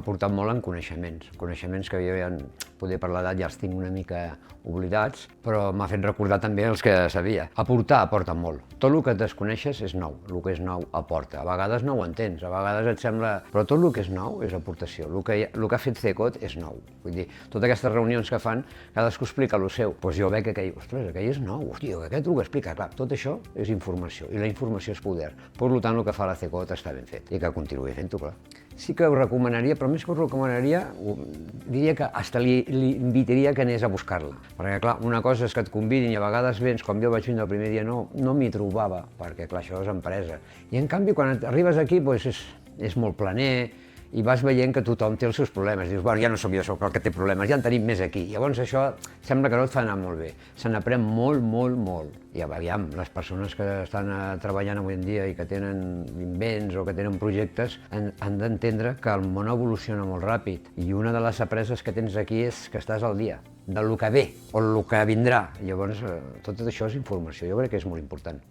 aportat molt en coneixements que jo ja, poder per l'edat ja els tinc una mica oblidats, però m'ha fet recordar també els que sabia. Aporta molt. Tot el que desconeixes és nou, el que és nou aporta. A vegades no ho entens, a vegades et sembla... Però tot el que és nou és aportació, el que ha fet CECOT és nou. Vull dir, totes aquestes reunions que fan, cadascú explica el seu. Doncs jo veig que aquell, ostres, aquell és nou, hòstia, aquest ho explica. Clar, tot això és informació, i la informació és poder. Per tant, el que fa la CECOT està ben fet, i que continuï fent-ho, clar. Sí que ho recomanaria, però més que ho recomanaria, diria que fins li invitaria que anés a buscar-la. Perquè, clar, una cosa és que et convidin i a vegades vens, com jo vaig vindre el primer dia, no m'hi trobava, perquè, clar, això és empresa. I, en canvi, quan arribes aquí, doncs és molt planer, i vas veient que tothom té els seus problemes. Dius, bueno, ja no sóc jo el que té problemes, ja en tenim més aquí. Llavors això sembla que no et fa anar molt bé. Se n'aprèn molt, molt, molt. I aviam, les persones que estan treballant avui en dia i que tenen invents o que tenen projectes han d'entendre que el món evoluciona molt ràpid. I una de les apreses que tens aquí és que estàs al dia del que ve o el que vindrà. Llavors, tot això és informació, jo crec que és molt important.